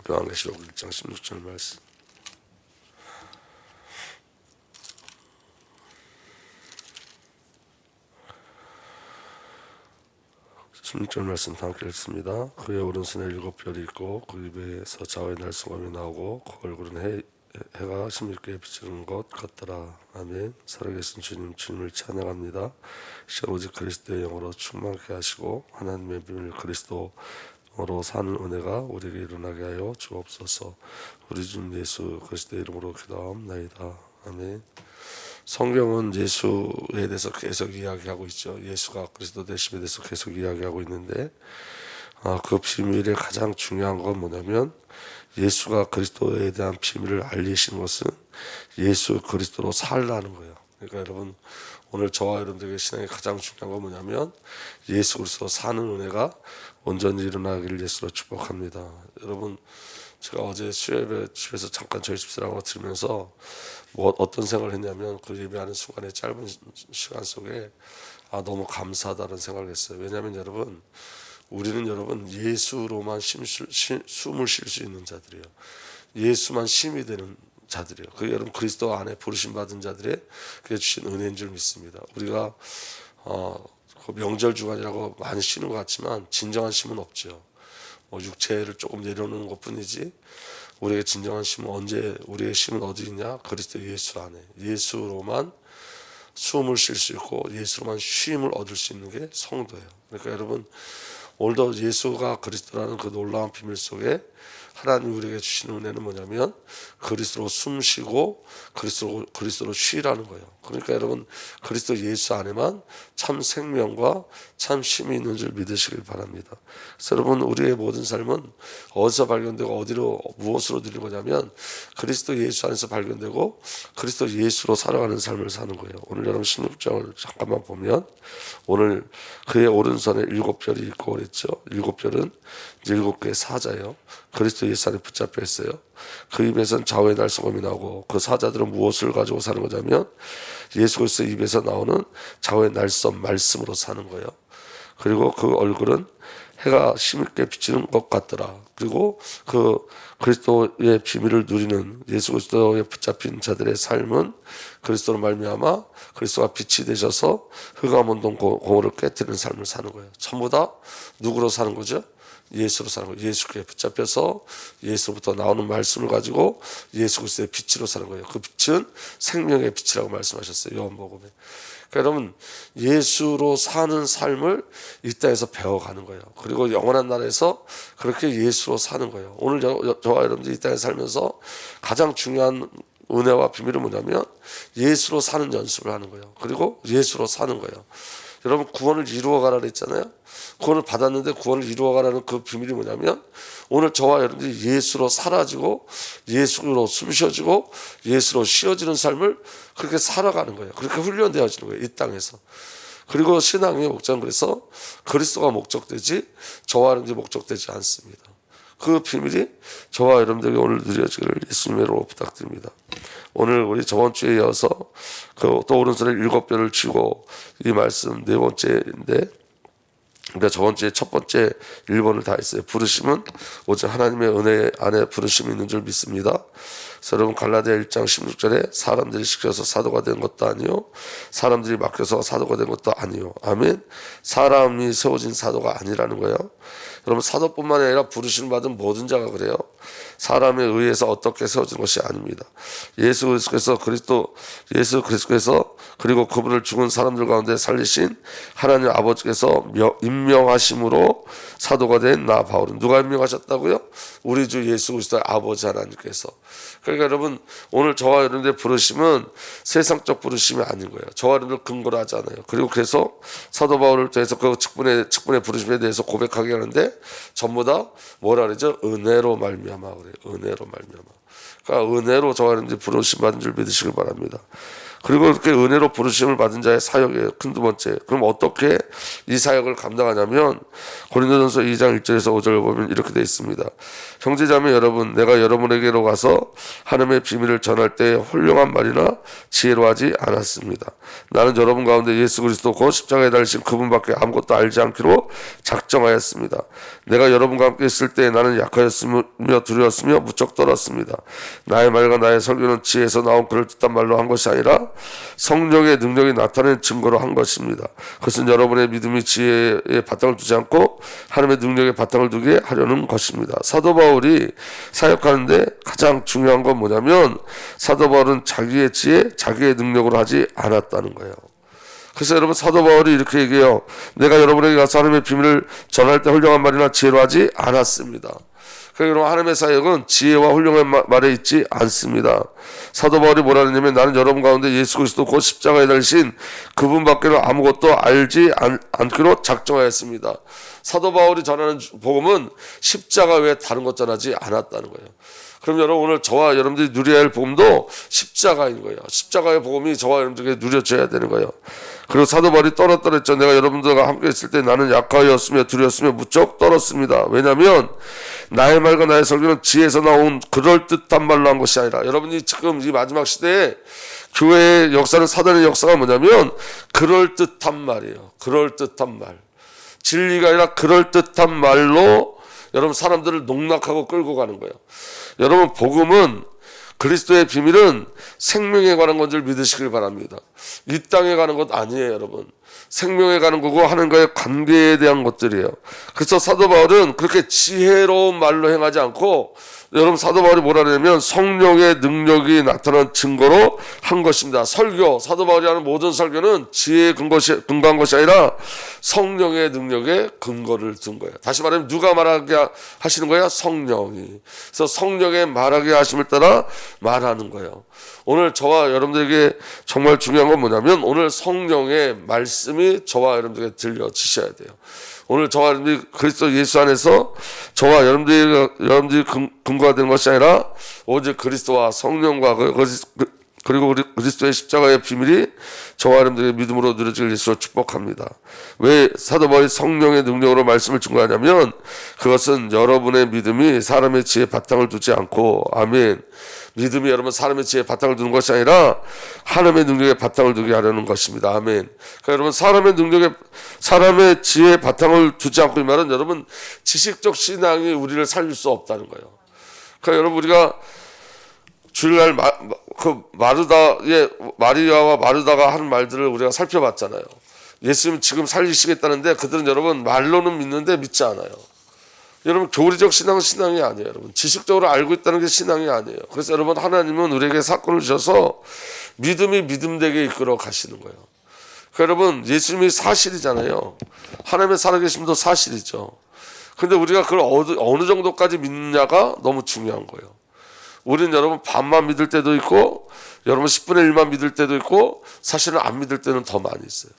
요한계시록 1장 16절 말씀. 말씀 함께 읽습니다. 그의 오른손에 7별이 있고 그 입에서 좌우의 날성검이 나오고 그 얼굴은 해가 16개에 비추는 것 같더라. 아멘. 살아계신 주님을 찬양합니다. 오직 그리스도의 영으로 충만케 하시고 하나님의 비밀 그리스도로 사는 은혜가 우리에게 일어나게 하여 주옵소서. 우리 주님 예수 그리스도의 이름으로 기도하옵나이다. 아멘. 성경은 예수에 대해서 계속 이야기하고 있죠. 예수가 그리스도 되심에 대해서 계속 이야기하고 있는데 그 비밀의 가장 중요한 건 뭐냐면 예수가 그리스도에 대한 비밀을 알리신 것은 예수 그리스도로 살라는 거예요. 그러니까 여러분 오늘 저와 여러분들에게 신앙의 가장 중요한 건 뭐냐면 예수 그리스도로 사는 은혜가 온전히 일어나기를 예수로 축복합니다. 여러분 제가 어제 수요일에 집에서 잠깐 저희 집사람하고 들으면서 어떤 생각을 했냐면 그 예배하는 순간에 짧은 시간 속에 너무 감사하다는 생각을 했어요. 왜냐하면 여러분 우리는 여러분 예수로만 숨을 쉴 수 있는 자들이에요. 예수만 힘이 되는 자들이에요. 그 여러분 그리스도 안에 부르심 받은 자들의 그게 주신 은혜인 줄 믿습니다. 우리가 그 명절 주간이라고 많이 쉬는 것 같지만 진정한 쉼은 없죠. 육체를 조금 내려놓는 것뿐이지 우리의 진정한 쉼은 우리의 쉼은 어디 있냐? 그리스도 예수 안에 예수로만 숨을 쉴 수 있고 예수로만 쉼을 얻을 수 있는 게 성도예요. 그러니까 여러분 오늘도 예수가 그리스도라는 그 놀라운 비밀 속에 하나님 우리에게 주시는 은혜는 뭐냐면 그리스도로 숨쉬고 그리스도로 쉬라는 거예요. 그러니까 여러분 그리스도 예수 안에만 참 생명과 참 쉼이 있는 줄 믿으시길 바랍니다. 그래서 여러분 우리의 모든 삶은 어디서 발견되고 어디로 무엇으로 드리는 거냐면 그리스도 예수 안에서 발견되고 그리스도 예수로 살아가는 삶을 사는 거예요. 오늘 여러분 16장을 잠깐만 보면 오늘 그의 오른손에 7별이 있고 그랬죠. 7별은 7개의 사자예요. 그리스도 예수 안에 붙잡혀 있어요. 그 입에서는 좌우의 날성검이 나오고 그 사자들은 무엇을 가지고 사는 거냐면 예수 그리스도 입에서 나오는 좌우의 날성 말씀으로 사는 거예요. 그리고 그 얼굴은 해가 16개 비치는 것 같더라. 그리고 그 그리스도의 비밀을 누리는 예수 그리스도에 붙잡힌 자들의 삶은 그리스도로 말미암아 그리스도가 빛이 되셔서 흑암 운동 공허를 깨뜨리는 삶을 사는 거예요. 전부 다 누구로 사는 거죠? 예수로 사는 거예요. 예수께 붙잡혀서 예수로부터 나오는 말씀을 가지고 예수 그리스도의 빛으로 사는 거예요. 그 빛은 생명의 빛이라고 말씀하셨어요. 요한복음에. 그러니까 여러분 예수로 사는 삶을 이 땅에서 배워가는 거예요. 그리고 영원한 나라에서 그렇게 예수로 사는 거예요. 오늘 저와 여러분들이 이 땅에 살면서 가장 중요한 은혜와 비밀은 뭐냐면 예수로 사는 연습을 하는 거예요. 그리고 예수로 사는 거예요. 여러분 구원을 이루어가라 그랬잖아요. 구원을 받았는데 구원을 이루어가라는 그 비밀이 뭐냐면 오늘 저와 여러분들이 예수로 사라지고 예수로 숨쉬어지고 예수로 쉬어지는 삶을 그렇게 살아가는 거예요. 그렇게 훈련되어지는 거예요. 이 땅에서. 그리고 신앙의 목적은 그래서 그리스도가 목적되지 저와 여러분들이 목적되지 않습니다. 그 비밀이 저와 여러분들에게 오늘 누려지기를 예수님의 이름으로 부탁드립니다. 오늘 우리 저번 주에 이어서 또 오른손에 7별을 쥐고 이 말씀 네 번째인데 그러니까 저번 주에 첫 번째 1번을 다 했어요. 부르심은 오직 하나님의 은혜 안에 부르심이 있는 줄 믿습니다. 그래서 여러분 갈라디아 1장 16절에 사람들이 시켜서 사도가 된 것도 아니요 사람들이 맡겨서 사도가 된 것도 아니요. 아멘. 사람이 세워진 사도가 아니라는 거예요. 여러분 사도뿐만 아니라 부르심을 받은 모든 자가 그래요. 사람에 의해서 어떻게 세워진 것이 아닙니다. 예수 그리스도께서 그리고 그분을 죽은 사람들 가운데 살리신 하나님 아버지께서 임명하심으로 사도가 된 나 바울은 누가 임명하셨다고요? 우리 주 예수 그리스도의 아버지 하나님께서. 그러니까 여러분 오늘 저와 여러분들의 부르심은 세상적 부르심이 아닌 거예요. 저와 여러분들 근거로 하잖아요. 그리고 그래서 사도 바울을 통해서 그 직분의 부르심에 대해서 고백하게 하는데 전부 다 뭐라 그러죠? 은혜로 말미암아 그래요. 은혜로 말미암아. 그러니까 은혜로 저와 여러분들이 부르심 받은 줄 믿으시길 바랍니다. 그리고 그렇게 은혜로 부르심을 받은 자의 사역이에요. 큰 두 번째. 그럼 어떻게 이 사역을 감당하냐면 고린도전서 2장 1절에서 5절을 보면 이렇게 되어 있습니다. 형제자매 여러분, 내가 여러분에게로 가서 하나님의 비밀을 전할 때 훌륭한 말이나 지혜로 하지 않았습니다. 나는 여러분 가운데 예수 그리스도 곧 십자가에 달리신 그분밖에 아무것도 알지 않기로 작정하였습니다. 내가 여러분과 함께 있을 때 나는 약하였으며 두려웠으며 무척 떨었습니다. 나의 말과 나의 설교는 지혜에서 나온 그럴듯한 말로 한 것이 아니라 성령의 능력이 나타낸 증거로 한 것입니다. 그것은 여러분의 믿음이 지혜에 바탕을 두지 않고 하나님의 능력에 바탕을 두게 하려는 것입니다. 사도 바울이 사역하는데 가장 중요한 건 뭐냐면 사도 바울은 자기의 지혜, 자기의 능력으로 하지 않았다는 거예요. 그래서 여러분 사도 바울이 이렇게 얘기해요. 내가 여러분에게 가서 하나님의 비밀을 전할 때 훌륭한 말이나 지혜로 하지 않았습니다. 그러니까 여러분 하나님의 사역은 지혜와 훌륭한 말에 있지 않습니다. 사도 바울이 뭐라 했냐면 나는 여러분 가운데 예수 그리스도 곧 십자가에 달리신 그분밖에는 아무것도 알지 않기로 작정하였습니다. 사도 바울이 전하는 복음은 십자가 외에 다른 것 전하지 않았다는 거예요. 그럼 여러분 오늘 저와 여러분들이 누려야 할 복음도 십자가인 거예요. 십자가의 복음이 저와 여러분들에게 누려져야 되는 거예요. 그리고 사도 바울이 떨었다 했죠. 내가 여러분들과 함께 있을 때 나는 약하였으며 두려웠으며 무척 떨었습니다. 왜냐하면 나의 말과 나의 설교는 지혜에서 나온 그럴듯한 말로 한 것이 아니라 여러분이 지금 이 마지막 시대에 교회의 역사는 사단의 역사가 뭐냐면 그럴듯한 말이에요. 그럴듯한 말. 진리가 아니라 그럴듯한 말로 여러분 사람들을 농락하고 끌고 가는 거예요. 여러분 복음은 그리스도의 비밀은 생명에 관한 건 줄 믿으시길 바랍니다. 이 땅에 가는 것 아니에요, 여러분. 생명에 가는 거고 하나님과의 관계에 대한 것들이에요. 그래서 사도 바울은 그렇게 지혜로운 말로 행하지 않고 여러분 사도 바울이 뭐라 그러냐면 성령의 능력이 나타난 증거로 한 것입니다. 설교, 사도 바울이 하는 모든 설교는 지혜에 근거한 것이 아니라 성령의 능력에 근거를 둔 거예요. 다시 말하면 누가 말하게 하시는 거야? 성령이. 그래서 성령의 말하게 하심을 따라 말하는 거예요. 오늘 저와 여러분들에게 정말 중요한 건 뭐냐면 오늘 성령의 말씀이 저와 여러분들에게 들려지셔야 돼요. 오늘 저와 여러분들이 그리스도 예수 안에서 저와 여러분들이 근거가 되는 것이 아니라 오직 그리스도와 성령과 그리고 그리스도의 십자가의 비밀이 저와 여러분들의 믿음으로 누려질 예수로 축복합니다. 왜 사도 바울이 성령의 능력으로 말씀을 증거하냐면 그것은 여러분의 믿음이 사람의 지혜에 바탕을 두지 않고 아멘. 믿음이 여러분 사람의 지혜에 바탕을 두는 것이 아니라 하나님의 능력에 바탕을 두게 하려는 것입니다. 아멘. 그러니까 여러분 사람의 지혜에 바탕을 두지 않고 이 말은 여러분 지식적 신앙이 우리를 살릴 수 없다는 거예요. 그러니까 여러분 우리가 주일날 마리아와 마르다가 하는 말들을 우리가 살펴봤잖아요. 예수님 지금 살리시겠다는데 그들은 여러분 말로는 믿는데 믿지 않아요. 여러분 교리적 신앙은 신앙이 아니에요. 여러분 지식적으로 알고 있다는 게 신앙이 아니에요. 그래서 여러분 하나님은 우리에게 사건을 주셔서 믿음이 믿음되게 이끌어 가시는 거예요. 그러니까 여러분 예수님이 사실이잖아요. 하나님의 살아계심도 사실이죠. 근데 우리가 그걸 어느 정도까지 믿느냐가 너무 중요한 거예요. 우리는 여러분 반만 믿을 때도 있고 여러분 10분의 1만 믿을 때도 있고 사실은 안 믿을 때는 더 많이 있어요.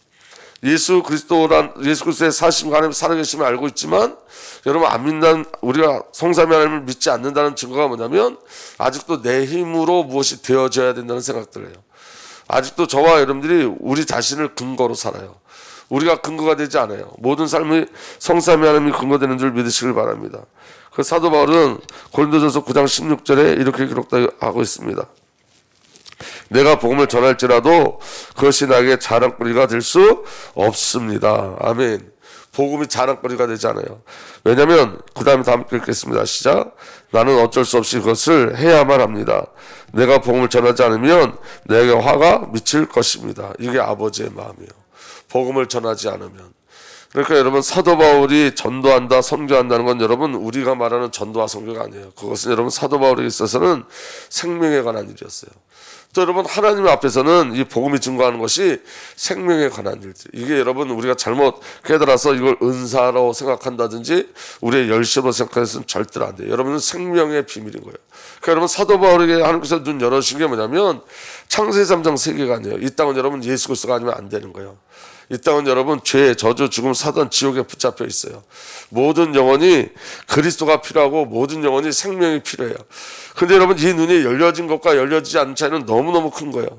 예수 그리스도의 사심과 하나님의 살아계심을 알고 있지만 여러분 안 믿는 우리가 성삼위 하나님을 믿지 않는다는 증거가 뭐냐면 아직도 내 힘으로 무엇이 되어져야 된다는 생각들을 해요. 아직도 저와 여러분들이 우리 자신을 근거로 살아요. 우리가 근거가 되지 않아요. 모든 삶이 성삼위 하나님이 근거되는 줄 믿으시길 바랍니다. 그 사도 바울은 고린도전서 9장 16절에 이렇게 기록하고 있습니다. 내가 복음을 전할지라도 그것이 나에게 자랑거리가 될 수 없습니다. 아멘. 복음이 자랑거리가 되지 않아요. 왜냐하면 그 다음에 다 함께 읽겠습니다. 시작. 나는 어쩔 수 없이 그것을 해야만 합니다. 내가 복음을 전하지 않으면 내게 화가 미칠 것입니다. 이게 아버지의 마음이에요. 복음을 전하지 않으면. 그러니까 여러분 사도 바울이 전도한다 선교한다는 건 여러분 우리가 말하는 전도와 선교가 아니에요. 그것은 여러분 사도 바울에게 있어서는 생명에 관한 일이었어요. 또 여러분 하나님 앞에서는 이 복음이 증거하는 것이 생명에 관한 일들. 이게 여러분 우리가 잘못 깨달아서 이걸 은사로 생각한다든지 우리의 열심으로 생각해서는 절대로 안 돼요. 여러분은 생명의 비밀인 거예요. 그러니까 여러분 사도 바울에게 하나님께서 눈 열어주신 게 뭐냐면 창세기 3장 세계관이에요. 이 땅은 여러분 예수 그리스도가 아니면 안 되는 거예요. 이 땅은 여러분 죄, 저주, 죽음, 사단, 지옥에 붙잡혀 있어요. 모든 영혼이 그리스도가 필요하고 모든 영혼이 생명이 필요해요. 근데 여러분 이 눈이 열려진 것과 열려지지 않은 차이는 너무너무 큰 거예요.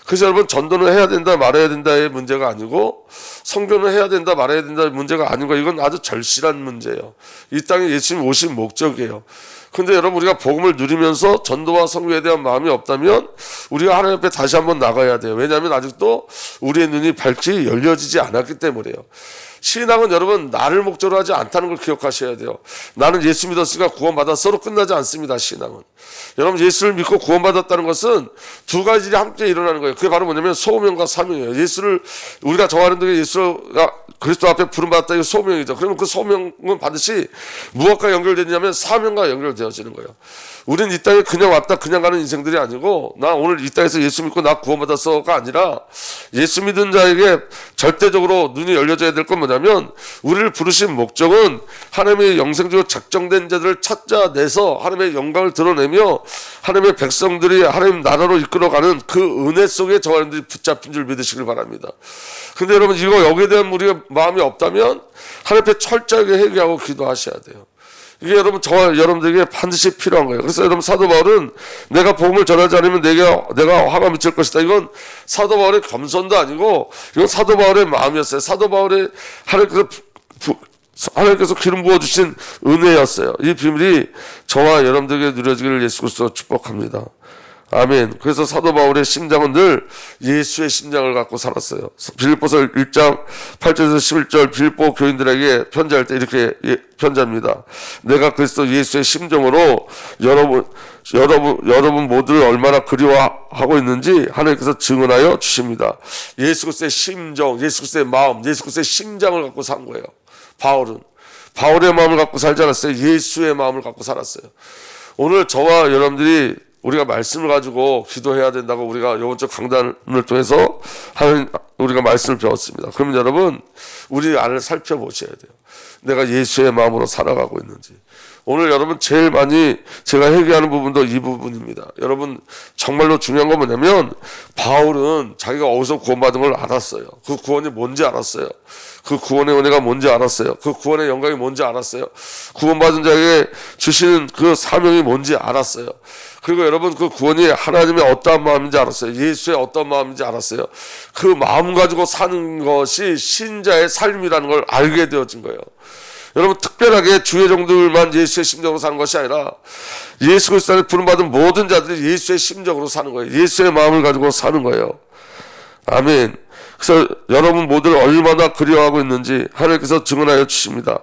그래서 여러분, 전도는 해야 된다 말아야 된다의 문제가 아니고 선교는 해야 된다 말아야 된다의 문제가 아닌 거예요. 이건 아주 절실한 문제예요. 이 땅에 예수님 오신 목적이에요. 근데 여러분, 우리가 복음을 누리면서 전도와 선교에 대한 마음이 없다면 우리가 하나님 앞에 다시 한번 나가야 돼요. 왜냐하면 아직도 우리의 눈이 밝히 열려지지 않았기 때문에요. 신앙은 여러분, 나를 목적으로 하지 않다는 걸 기억하셔야 돼요. 나는 예수 믿었으니까 구원받았어로 끝나지 않습니다. 신앙은. 여러분, 예수를 믿고 구원받았다는 것은 두 가지 일이 함께 일어나는 거예요. 그게 바로 뭐냐면 소명과 사명이에요. 예수를, 우리가 정하는 동안 예수가 그리스도 앞에 부름받았다, 이거 소명이죠. 그러면 그 소명은 반드시 무엇과 연결되냐면 사명과 연결되어지는 거예요. 우리는 이 땅에 그냥 왔다 그냥 가는 인생들이 아니고, 나 오늘 이 땅에서 예수 믿고 나 구원받았어가 아니라, 예수 믿은 자에게 절대적으로 눈이 열려져야 될 건 뭐냐면, 우리를 부르신 목적은 하나님의 영생적으로 작정된 자들을 찾아내서 하나님의 영광을 드러내며 하나님의 백성들이 하나님 나라로 이끌어가는 그 은혜 속에 저와 여러분들이 붙잡힌 줄 믿으시길 바랍니다. 근데 여러분, 이거 여기에 대한 우리가 마음이 없다면 하나님 앞에 철저하게 회개하고 기도하셔야 돼요. 이게 여러분, 저와 여러분들에게 반드시 필요한 거예요. 그래서 여러분, 사도 바울은 내가 복음을 전하지 않으면 내가 화가 미칠 것이다. 이건 사도 바울의 겸손도 아니고, 이건 사도 바울의 마음이었어요. 사도 바울의 하나님께서 기름 부어주신 은혜였어요. 이 비밀이 저와 여러분들에게 누려지기를 예수 그리스도로 축복합니다. 아멘. 그래서 사도 바울의 심장은 늘 예수의 심장을 갖고 살았어요. 빌립보서 1장 8절에서 11절 빌립보 교인들에게 편지할 때 이렇게 편지합니다. 내가 그리스도 예수의 심정으로 여러분 모두를 얼마나 그리워하고 있는지 하나님께서 증언하여 주십니다. 예수 그리스도의 심정, 예수 그리스도의 마음, 예수 그리스도의 심장을 갖고 산 거예요. 바울은 바울의 마음을 갖고 살지 않았어요. 예수의 마음을 갖고 살았어요. 오늘 저와 여러분들이 우리가 말씀을 가지고 기도해야 된다고 우리가 이번 주 강단을 통해서 우리가 말씀을 배웠습니다. 그러면 여러분, 우리 안을 살펴보셔야 돼요. 내가 예수의 마음으로 살아가고 있는지. 오늘 여러분, 제일 많이 제가 회개하는 부분도 이 부분입니다. 여러분, 정말로 중요한 건 뭐냐면, 바울은 자기가 어디서 구원받은 걸 알았어요. 그 구원이 뭔지 알았어요. 그 구원의 은혜가 뭔지 알았어요. 그 구원의 영광이 뭔지 알았어요. 구원받은 자에게 주시는 그 사명이 뭔지 알았어요. 그리고 여러분, 그 구원이 하나님의 어떠한 마음인지 알았어요. 예수의 어떤 마음인지 알았어요. 그 마음 가지고 사는 것이 신자의 삶이라는 걸 알게 되어진 거예요. 여러분, 특별하게 주의 종들만 예수의 심정으로 사는 것이 아니라 예수 그리스도를 부름받은 모든 자들이 예수의 심정으로 사는 거예요. 예수의 마음을 가지고 사는 거예요. 아멘. 그래서 여러분 모두를 얼마나 그리워하고 있는지 하나님께서 증언하여 주십니다.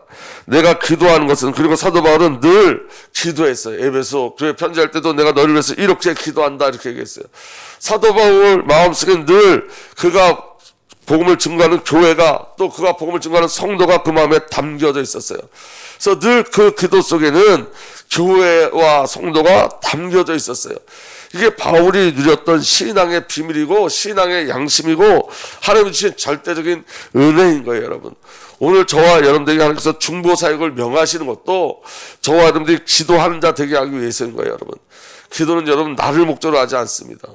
내가 기도하는 것은, 그리고 사도 바울은 늘 기도했어요. 에베소 교회 편지할 때도 내가 너를 위해서 이렇게 기도한다 이렇게 얘기했어요. 사도 바울 마음속에 늘 그가 복음을 증거하는 교회가, 또 그가 복음을 증거하는 성도가 그 마음에 담겨져 있었어요. 그래서 늘 그 기도 속에는 교회와 성도가 담겨져 있었어요. 이게 바울이 누렸던 신앙의 비밀이고 신앙의 양심이고 하나님 주신 절대적인 은혜인 거예요. 여러분, 오늘 저와 여러분들에게 하나님께서 중보사역을 명하시는 것도 저와 여러분들이 기도하는 자 되게 하기 위해서인 거예요. 여러분, 기도는 여러분 나를 목적으로 하지 않습니다.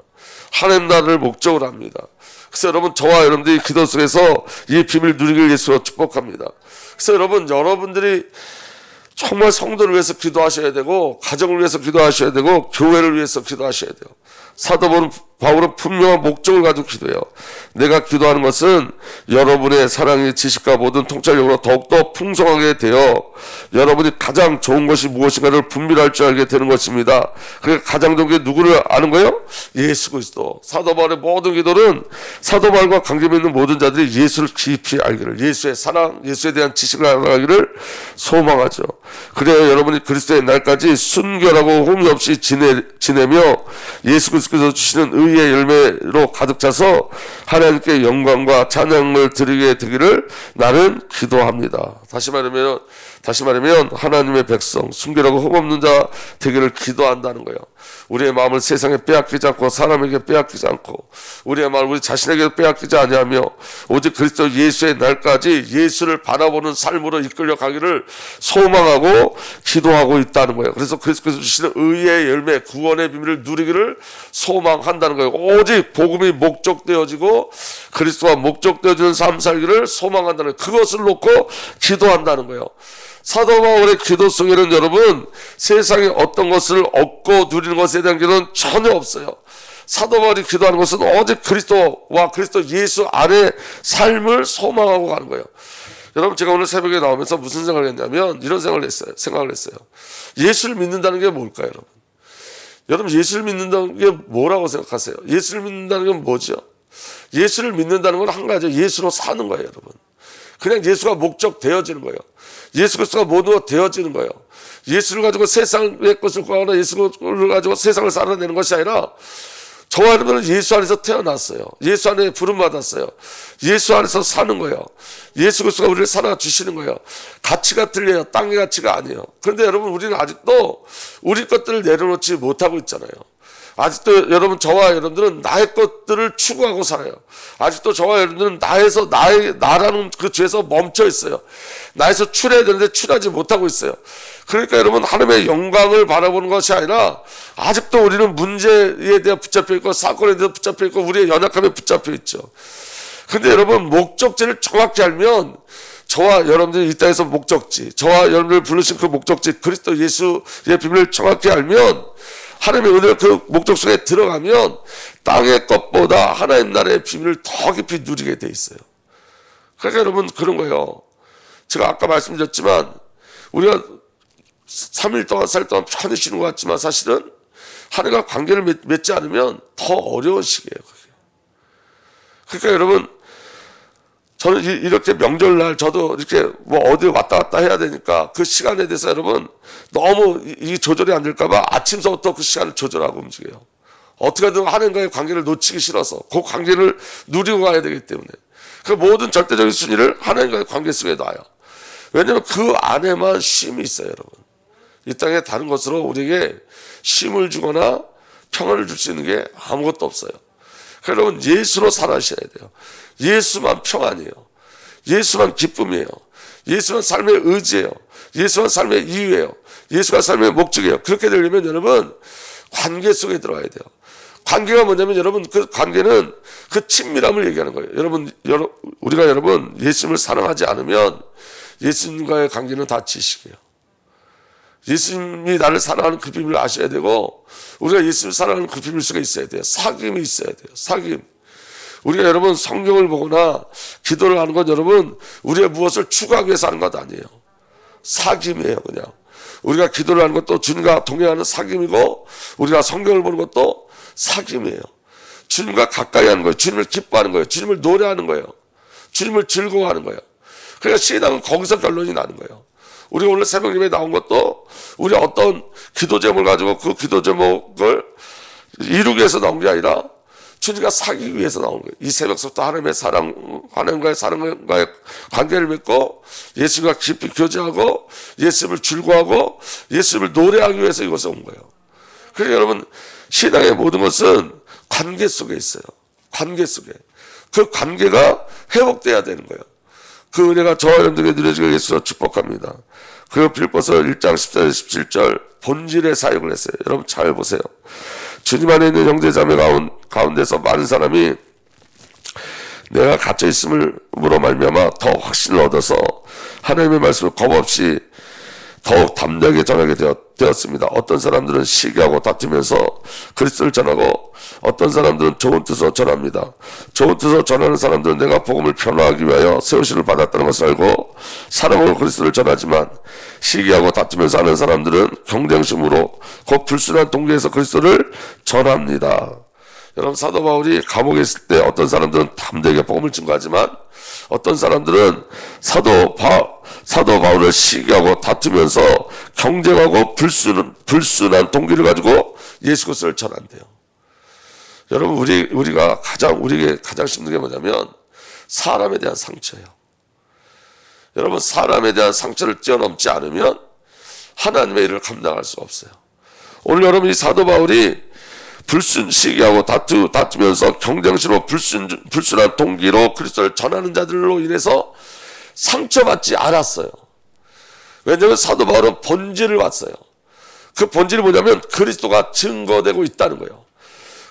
하나님 나라를 목적으로 합니다. 그래서 여러분, 저와 여러분들이 기도 속에서 이 비밀 누리기를 예수로 축복합니다. 그래서 여러분들이 정말 성도를 위해서 기도하셔야 되고, 가정을 위해서 기도하셔야 되고, 교회를 위해서 기도하셔야 돼요. 사도 바울은 분명한 목적을 가지고 기도해요. 내가 기도하는 것은 여러분의 사랑이 지식과 모든 통찰력으로 더욱더 풍성하게 되어 여러분이 가장 좋은 것이 무엇인가를 분별할 줄 알게 되는 것입니다. 그러니까 가장 좋은 게 누구를 아는 거예요? 예수 그리스도. 사도 바울의 모든 기도는 사도 바울과 관계 맺는 모든 자들이 예수를 깊이 알기를, 예수의 사랑, 예수에 대한 지식을 알아가기를 소망하죠. 그래야 여러분이 그리스도의 날까지 순결하고 흠이 없이 지내며 예수 그리스도께서 주시는 의의 열매로 가득 차서 하나님께 영광과 찬양을 드리게 되기를 나는 기도합니다. 다시 말하면 하나님의 백성, 순결하고 흠없는 자 되기를 기도한다는 거예요. 우리의 마음을 세상에 빼앗기지 않고 사람에게 빼앗기지 않고 우리의 마음을 우리 자신에게 빼앗기지 아니하며 오직 그리스도 예수의 날까지 예수를 바라보는 삶으로 이끌려 가기를 소망하고 기도하고 있다는 거예요. 그래서 그리스도께서 주시는 의의 열매, 구원의 비밀을 누리기를 소망한다는 거예요. 오직 복음이 목적되어지고 그리스도와 목적되어지는 삶 살기를 소망한다는 거예요. 그것을 놓고 기도한다는 거예요. 사도 바울의 기도 속에는 여러분, 세상에 어떤 것을 얻고 누리는 것에 대한 기도는 전혀 없어요. 사도 바울이 기도하는 것은 오직 그리스도와 그리스도 예수 안에 삶을 소망하고 가는 거예요. 여러분, 제가 오늘 새벽에 나오면서 무슨 생각을 했냐면 이런 생각을 했어요. 예수를 믿는다는 게 뭘까요, 여러분? 여러분, 예수를 믿는다는 게 뭐라고 생각하세요? 예수를 믿는다는 게 뭐죠? 예수를 믿는다는 건 한 가지죠. 예수로 사는 거예요, 여러분. 그냥 예수가 목적 되어지는 거예요. 예수 그리스도가 모두가 되어지는 거예요. 예수를 가지고 세상의 것을 구하거나 예수를 가지고 세상을 살아내는 것이 아니라 저와 여러분은 예수 안에서 태어났어요. 예수 안에 부름받았어요. 예수 안에서 사는 거예요. 예수 그리스도가 우리를 살아주시는 거예요. 가치가 틀려요. 땅의 가치가 아니에요. 그런데 여러분, 우리는 아직도 우리 것들을 내려놓지 못하고 있잖아요. 아직도 여러분, 저와 여러분들은 나의 것들을 추구하고 살아요. 아직도 저와 여러분들은 나라는 그 죄에서 멈춰 있어요. 나에서 출해야 되는데 출하지 못하고 있어요. 그러니까 여러분, 하나님의 영광을 바라보는 것이 아니라 아직도 우리는 문제에 대해 붙잡혀 있고 사건에 대해 붙잡혀 있고 우리의 연약함에 붙잡혀 있죠. 근데 여러분, 목적지를 정확히 알면 저와 여러분들이 이 땅에서 목적지, 저와 여러분들 부르신 그 목적지 그리스도 예수의 비밀을 정확히 알면, 하나님의 은혜를 그 목적 속에 들어가면 땅의 것보다 하나님 나라의 비밀을 더 깊이 누리게 돼 있어요. 그러니까 여러분, 그런 거예요. 제가 아까 말씀드렸지만 우리가 3일 동안 4일 동안 편히 쉬는 것 같지만 사실은 하나님과 관계를 맺지 않으면 더 어려운 시기예요. 그러니까 여러분, 저는 이렇게 명절날 저도 이렇게 뭐 어디 왔다 갔다 해야 되니까 그 시간에 대해서 여러분 너무 이 조절이 안 될까봐 아침서부터 그 시간을 조절하고 움직여요. 어떻게든 하나님과의 관계를 놓치기 싫어서 그 관계를 누리고 가야 되기 때문에 그 모든 절대적인 순위를 하나님과의 관계 속에 놔요. 왜냐하면 그 안에만 쉼이 있어요, 여러분. 이 땅에 다른 것으로 우리에게 쉼을 주거나 평안을 줄 수 있는 게 아무것도 없어요. 그러니까 여러분, 예수로 살아셔야 돼요. 예수만 평안이에요. 예수만 기쁨이에요. 예수만 삶의 의지예요. 예수만 삶의 이유예요. 예수가 삶의 목적이에요. 그렇게 되려면 여러분, 관계 속에 들어가야 돼요. 관계가 뭐냐면 여러분, 그 관계는 그 친밀함을 얘기하는 거예요. 우리가 여러분 예수님을 사랑하지 않으면 예수님과의 관계는 다 지식이에요. 예수님이 나를 사랑하는 그 비밀을 아셔야 되고 우리가 예수님을 사랑하는 그 비밀 속에 있어야 돼요. 사귐이 있어야 돼요. 사귐. 우리가 여러분 성경을 보거나 기도를 하는 건 여러분 우리의 무엇을 추구하기 위해서 하는 것 아니에요. 사귐이에요. 그냥 우리가 기도를 하는 것도 주님과 동행하는 사귐이고 우리가 성경을 보는 것도 사귐이에요. 주님과 가까이 하는 거예요. 주님을 기뻐하는 거예요. 주님을 노래하는 거예요. 주님을 즐거워하는 거예요. 그러니까 신앙은 거기서 결론이 나는 거예요. 우리 오늘 새벽 예배에 나온 것도 우리 어떤 기도 제목을 가지고 그 기도 제목을 이루기 위해서 나온 게 아니라 주님과 사귀기 위해서 나온 거예요. 이 새벽부터 하나님과의 사랑과의 관계를 맺고 예수님과 깊이 교제하고 예수님을 즐거워하고 예수님을 노래하기 위해서 이곳에 온 거예요. 그러니까 여러분, 신앙의 모든 것은 관계 속에 있어요. 관계 속에. 그 관계가 회복돼야 되는 거예요. 그 은혜가 저와 여러분들에게 누려지게 예수로 축복합니다. 그리고 빌보서 1장 14절 17절 본질의 사역을 했어요. 여러분 잘 보세요. 주님 안에 있는 형제자매 가운데서 많은 사람이 내가 갇혀 있음으로 말미암아 더 확신을 얻어서 하나님의 말씀을 겁없이 더욱 담대하게 전하게 되었습니다. 어떤 사람들은 시기하고 다투면서 그리스도를 전하고 어떤 사람들은 좋은 뜻으로 전합니다. 좋은 뜻으로 전하는 사람들은 내가 복음을 변화하기 위하여 세우심을 받았다는 것을 알고 사랑으로 그리스도를 전하지만 시기하고 다투면서 하는 사람들은 경쟁심으로 곧 불순한 동기에서 그리스도를 전합니다. 여러분, 사도 바울이 감옥에 있을 때 어떤 사람들은 담대하게 복음을 증거하지만 어떤 사람들은 사도 바울을 시기하고 다투면서 경쟁하고 불순한 동기를 가지고 예수 그리스도를 전한대요. 여러분, 우리에게 가장 힘든 게 뭐냐면 사람에 대한 상처예요. 여러분, 사람에 대한 상처를 뛰어넘지 않으면 하나님의 일을 감당할 수가 없어요. 오늘 여러분, 이 사도 바울이 시기하고 다투면서 경쟁심으로 불순한 동기로 그리스도를 전하는 자들로 인해서 상처받지 않았어요. 왜냐하면 사도 바울은 본질을 봤어요. 그 본질이 뭐냐면 그리스도가 증거되고 있다는 거예요.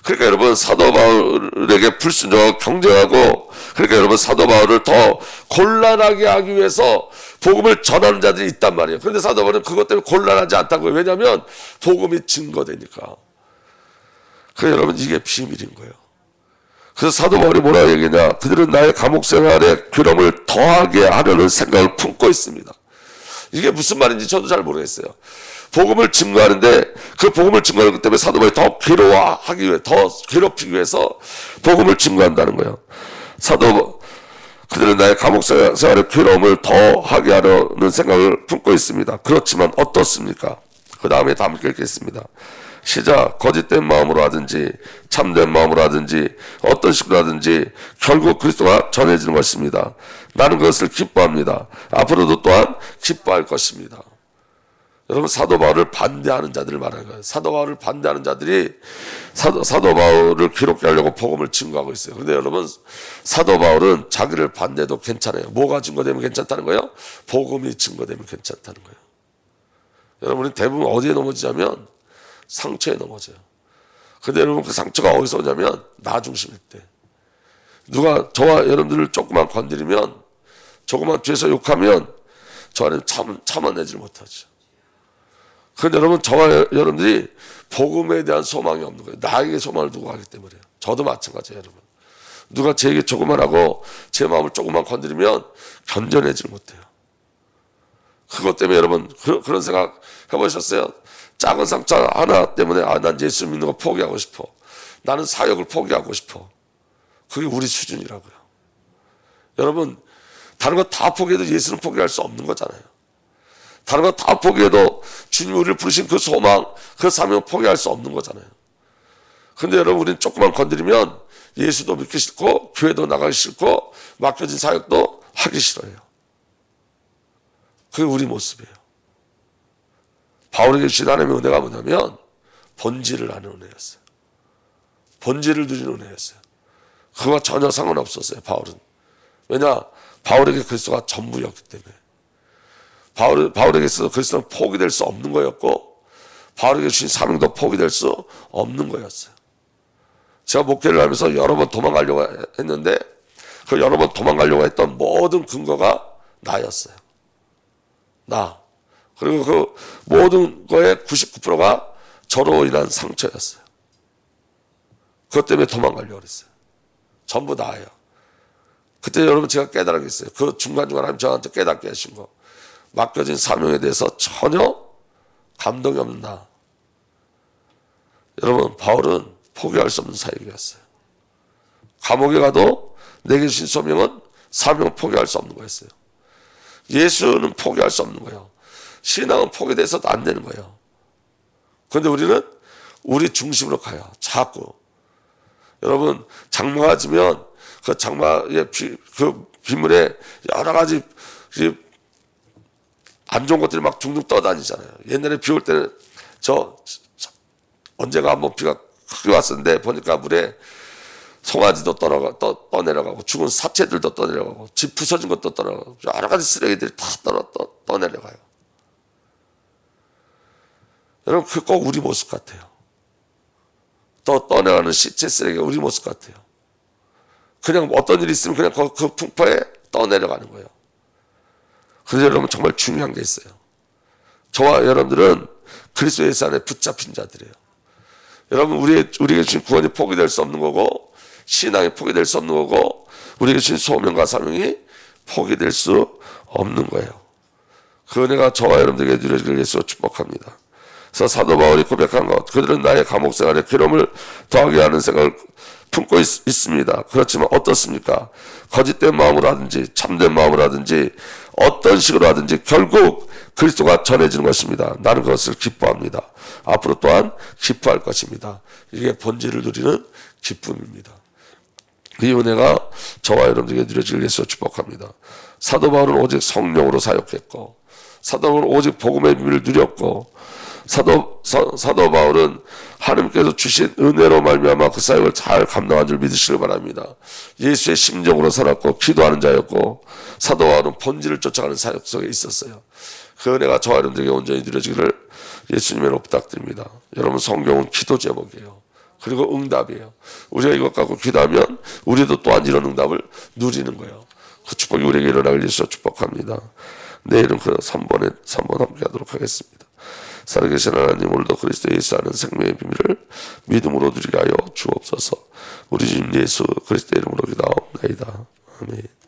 그러니까 여러분, 사도 바울에게 불순종하고 경쟁하고, 그러니까 여러분, 사도 바울을 더 곤란하게 하기 위해서 복음을 전하는 자들이 있단 말이에요. 그런데 사도 바울은 그것 때문에 곤란하지 않다고요. 왜냐하면 복음이 증거되니까. 그 여러분 이게 비밀인 거예요. 그래서 사도 바울이 뭐라고 얘기하냐, 그들은 나의 감옥 생활에 괴로움을 더하게 하려는 생각을 품고 있습니다. 이게 무슨 말인지 저도 잘 모르겠어요. 복음을 증거하는데 그 복음을 증거하는 것 때문에 사도 바울이 더 괴로워하기 위해, 더 괴롭히기 위해서 복음을 증거한다는 거예요. 그들은 나의 감옥 생활에 괴로움을 더하게 하려는 생각을 품고 있습니다. 그렇지만 어떻습니까? 그 다음에 다 함께 읽겠습니다. 시작. 거짓된 마음으로 하든지 참된 마음으로 하든지 어떤 식으로 하든지 결국 그리스도가 전해지는 것입니다. 나는 그것을 기뻐합니다. 앞으로도 또한 기뻐할 것입니다. 여러분, 사도 바울을 반대하는 자들을 말하는 거예요. 사도 바울을 반대하는 자들이 사도 바울을 괴롭게 하려고 복음을 증거하고 있어요. 그런데 여러분, 사도 바울은 자기를 반대해도 괜찮아요. 뭐가 증거되면 괜찮다는 거예요? 복음이 증거되면 괜찮다는 거예요. 여러분은 대부분 어디에 넘어지냐면 상처에 넘어져요. 근데 여러분, 그 상처가 어디서 오냐면 나 중심일 때. 누가 저와 여러분들을 조금만 건드리면, 조금만 뒤에서 욕하면 저 안에 참아내질 못하죠. 그런데 여러분, 저와 여러분들이 복음에 대한 소망이 없는 거예요. 나에게 소망을 두고 하기 때문에요. 저도 마찬가지예요, 여러분. 누가 제게 조금만 하고 제 마음을 조금만 건드리면 견뎌내질 못해요. 그것 때문에 여러분, 그런 생각 해보셨어요? 작은 상처 하나 때문에 난 예수 믿는 거 포기하고 싶어. 나는 사역을 포기하고 싶어. 그게 우리 수준이라고요. 여러분, 다른 거 다 포기해도 예수는 포기할 수 없는 거잖아요. 다른 거 다 포기해도 주님이 우리를 부르신 그 소망, 그 사명을 포기할 수 없는 거잖아요. 근데 여러분, 우리는 조금만 건드리면 예수도 믿기 싫고 교회도 나가기 싫고 맡겨진 사역도 하기 싫어요. 그게 우리 모습이에요. 바울에게 주신 하나님의 은혜가 뭐냐면 본질을 아는 은혜였어요. 본질을 누리는 은혜였어요. 그거와 전혀 상관없었어요, 바울은. 왜냐? 바울에게 그리스도가 전부였기 때문에. 바울에게 있어서 그리스도는 포기될 수 없는 거였고, 바울에게 주신 사명도 포기될 수 없는 거였어요. 제가 목회를 하면서 여러 번 도망가려고 했는데, 그 여러 번 도망가려고 했던 모든 근거가 나였어요. 나. 그리고 그 모든 거의 99%가 저로 인한 상처였어요. 그것 때문에 도망가려고 했어요. 전부 나예요. 그때 여러분, 제가 깨달은 게 있어요. 그 중간중간 하나님 저한테 깨닫게 하신 거. 맡겨진 사명에 대해서 전혀 감동이 없는 나. 여러분, 바울은 포기할 수 없는 사역이었어요. 감옥에 가도 내게 주신 사명은 포기할 수 없는 거였어요. 예수는 포기할 수 없는 거예요. 신앙은 포기돼서도 안 되는 거예요. 그런데 우리는 우리 중심으로 가요. 자꾸. 여러분, 장마가 지면 그 장마의 그 빗물에 여러 가지 안 좋은 것들이 막 둥둥 떠다니잖아요. 옛날에 비 올 때는 언제가 한번 비가 크게 왔었는데 보니까 물에 송아지도 떠내려가고 죽은 사체들도 떠내려가고 집 부서진 것도 떠내려가고 여러 가지 쓰레기들이 다 떠내려가요. 여러분, 그 꼭 우리 모습 같아요. 떠내려가는 시체 쓰레기가 우리 모습 같아요. 그냥 어떤 일이 있으면 그냥 그 풍파에 떠내려가는 거예요. 그래서 여러분, 정말 중요한 게 있어요. 저와 여러분들은 그리스도 예수 안에 붙잡힌 자들이에요. 여러분, 우리에게 주신 구원이 포기될 수 없는 거고, 신앙이 포기될 수 없는 거고, 우리에게 주신 소명과 사명이 포기될 수 없는 거예요. 그 은혜가 저와 여러분들에게 누려지길 예수로 축복합니다. 그래서 사도 바울이 고백한 것, 그들은 나의 감옥 생활에 괴로움을 더하게 하는 생각을 품고 있습니다. 그렇지만 어떻습니까? 거짓된 마음으로 하든지 참된 마음으로 하든지 어떤 식으로 하든지 결국 그리스도가 전해지는 것입니다. 나는 그것을 기뻐합니다. 앞으로 또한 기뻐할 것입니다. 이게 본질을 누리는 기쁨입니다. 이 은혜가 저와 여러분들에게 누려지길 예수로 축복합니다. 사도 바울은 오직 성령으로 사역했고, 사도 바울은 오직 복음의 비밀을 누렸고, 사도 바울은 하나님께서 주신 은혜로 말미암아 그 사역을 잘 감당한 줄 믿으시길 바랍니다. 예수의 심정으로 살았고 기도하는 자였고, 사도 바울은 본질을 쫓아가는 사역 속에 있었어요. 그 은혜가 저와 여러분들에게 온전히 누려지기를 예수님으로 부탁드립니다. 여러분, 성경은 기도 제목이에요. 그리고 응답이에요. 우리가 이것 갖고 기도하면 우리도 또한 이런 응답을 누리는 거예요. 그 축복이 우리에게 일어나길 예수로 축복합니다. 내일은 그 3번 함께 하도록 하겠습니다. 살아계신 하나님, 오늘도 그리스도 예수 아는 생명의 비밀을 믿음으로 누리게 하여 주옵소서. 우리 주님 예수 그리스도 이름으로 기도하옵나이다. 아멘.